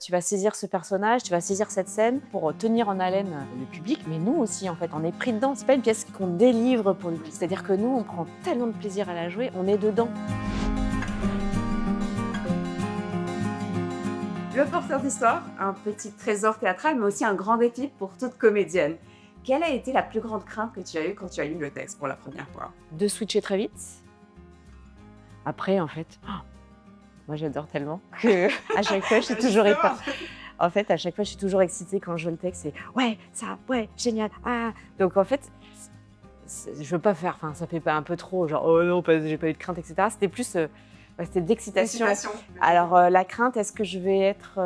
tu vas saisir ce personnage, tu vas saisir cette scène pour tenir en haleine le public, mais nous aussi en fait, on est pris dedans. C'est pas une pièce qu'on délivre pour le public, c'est-à-dire que nous, on prend tellement de plaisir à la jouer, on est dedans. Le porteur d'histoire, un petit trésor théâtral, mais aussi un grand défi pour toute comédienne. Quelle a été la plus grande crainte que tu as eue quand tu as lu le texte pour la première fois? De switcher très vite. Après, en fait, moi j'adore tellement que à chaque fois, je suis toujours En fait, à chaque fois, je suis toujours excitée quand je vois le texte. C'est ouais, ça, ouais, génial. Ah. Donc en fait, je veux pas faire. Enfin, ça fait pas un peu trop genre oh non, j'ai pas eu de crainte, etc. C'était plus, c'était d'excitation. Alors la crainte, est-ce que je vais être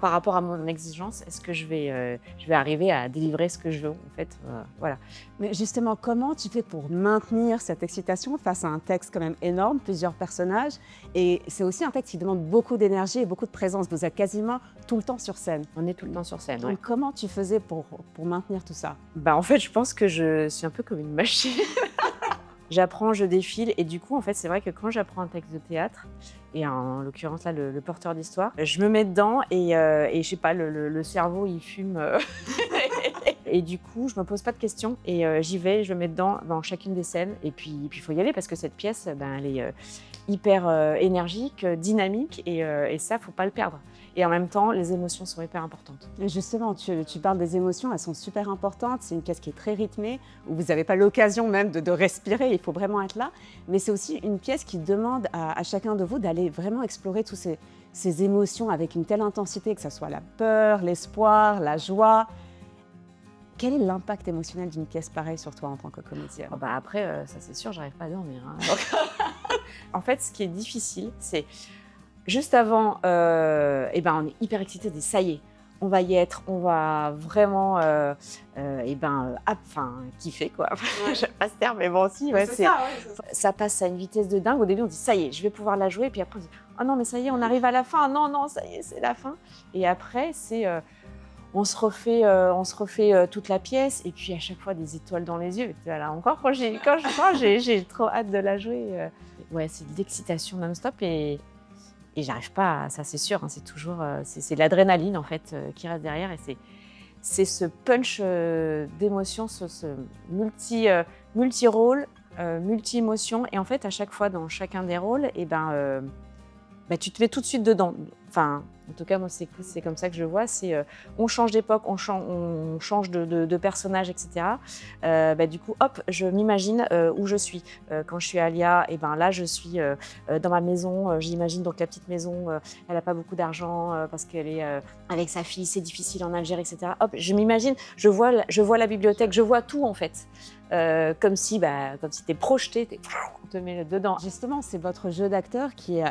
par rapport à mon exigence, est-ce que je vais arriver à délivrer ce que je veux en fait, voilà. Mais justement, comment tu fais pour maintenir cette excitation face à un texte quand même énorme, plusieurs personnages, et c'est aussi un texte qui demande beaucoup d'énergie et beaucoup de présence. Vous êtes quasiment tout le temps sur scène. On est tout le temps sur scène. Ouais. Donc comment tu faisais pour maintenir tout ça? Bah en fait, je pense que je suis un peu comme une machine. J'apprends, je défile et du coup, en fait, c'est vrai que quand j'apprends un texte de théâtre, et en l'occurrence là, le porteur d'histoire, je me mets dedans et je sais pas, le cerveau il fume. Et du coup, je me pose pas de questions et j'y vais, je me mets dedans dans chacune des scènes et puis il faut y aller parce que cette pièce, ben, elle est hyper énergique, dynamique et ça, faut pas le perdre. Et en même temps, les émotions sont hyper importantes. Et justement, tu parles des émotions, elles sont super importantes. C'est une pièce qui est très rythmée, où vous n'avez pas l'occasion même de respirer, il faut vraiment être là. Mais c'est aussi une pièce qui demande à chacun de vous d'aller vraiment explorer toutes ces émotions avec une telle intensité, que ce soit la peur, l'espoir, la joie. Quel est l'impact émotionnel d'une pièce pareille sur toi en tant que comédienne? Oh bah après, ça c'est sûr, j'arrive pas à dormir. Hein. Donc, en fait, ce qui est difficile, c'est juste avant, eh ben, on est hyper excités, on dit ça y est, on va y être, on va vraiment kiffer quoi. Ouais. J'aime pas ce terme, mais bon aussi, ouais, C'est ça, ouais, c'est ça. ça passe à une vitesse de dingue. Au début, on dit ça y est, je vais pouvoir la jouer, puis après on dit oh non mais ça y est, on arrive à la fin, non, ça y est, c'est la fin. Et après, c'est on se refait toute la pièce et puis à chaque fois des étoiles dans les yeux. Là encore, quand je crois, j'ai trop hâte de la jouer. Ouais, c'est de l'excitation non-stop et j'arrive pas à ça, c'est sûr. Hein, c'est toujours c'est l'adrénaline en fait qui reste derrière et c'est ce punch d'émotion, ce multi-rôle, multi-émotion et en fait à chaque fois dans chacun des rôles, et tu te mets tout de suite dedans. Enfin, en tout cas, moi, c'est comme ça que je le vois. C'est on change d'époque, on change de personnage, etc. Du coup, hop, je m'imagine où je suis. Quand je suis Alia, et là, je suis dans ma maison. J'imagine donc la petite maison. Elle n'a pas beaucoup d'argent parce qu'elle est avec sa fille. C'est difficile en Algérie, etc. Hop, je m'imagine. Je vois la bibliothèque. Je vois tout en fait. Comme si t'es projeté, on te met dedans. Justement, c'est votre jeu d'acteur qui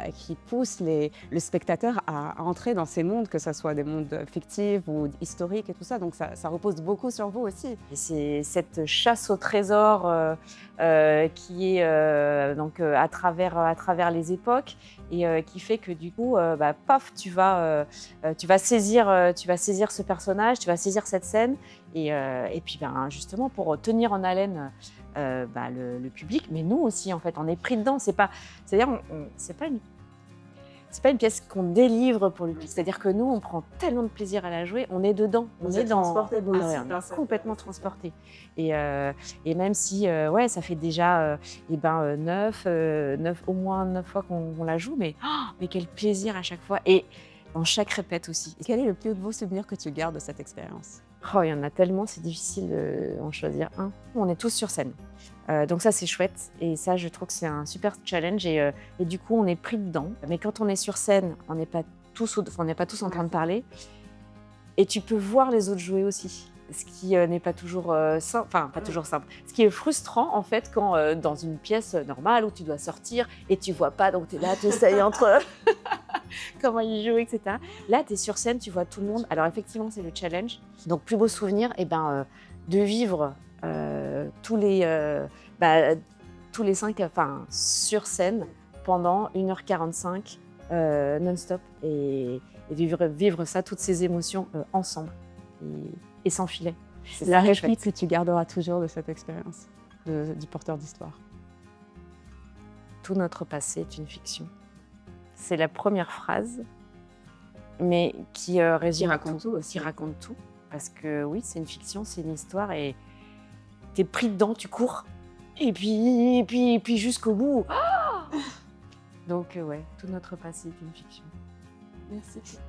pousse le spectateur à entrer dans ces mondes, que ce soit des mondes fictifs ou historiques et tout ça. Donc ça repose beaucoup sur vous aussi. Et c'est cette chasse au trésor qui est à travers les époques et qui fait que du coup, paf, tu vas saisir ce personnage, tu vas saisir cette scène et puis justement pour tenir en haleine le public, mais nous aussi en fait, on est pris dedans. C'est pas une pièce qu'on délivre pour le public. C'est-à-dire que nous, on prend tellement de plaisir à la jouer, on est dedans. On est transporté on est complètement transporté. Et même si, ça fait déjà au moins 9 fois qu'on la joue, mais quel plaisir à chaque fois. Et dans chaque répète aussi. Quel est le plus beau souvenir que tu gardes de cette expérience? Oh, il y en a tellement, c'est difficile d'en choisir un. On est tous sur scène. Donc ça, c'est chouette. Et ça, je trouve que c'est un super challenge. Et du coup, on est pris dedans. Mais quand on est sur scène, on n'est pas tous en train de parler. Et tu peux voir les autres jouer aussi. Ce qui n'est pas toujours simple. Enfin, pas toujours simple. Ce qui est frustrant, en fait, quand dans une pièce normale où tu dois sortir et tu vois pas, donc tu es là, tu essayes entre comment ils jouent, etc. Là, tu es sur scène, tu vois tout le monde. Alors effectivement, c'est le challenge. Donc, plus beau souvenir, de vivre tous les 5, sur scène pendant 1h45 non-stop et vivre ça, toutes ces émotions ensemble et sans filet. C'est la réplique que tu garderas toujours de cette expérience du porteur d'histoire. Tout notre passé est une fiction. C'est la première phrase mais qui résume raconte tout aussi. qui raconte tout. Parce que oui, c'est une fiction, c'est une histoire et t'es pris dedans, tu cours. Et puis jusqu'au bout. Donc ouais, tout notre passé est une fiction. Merci.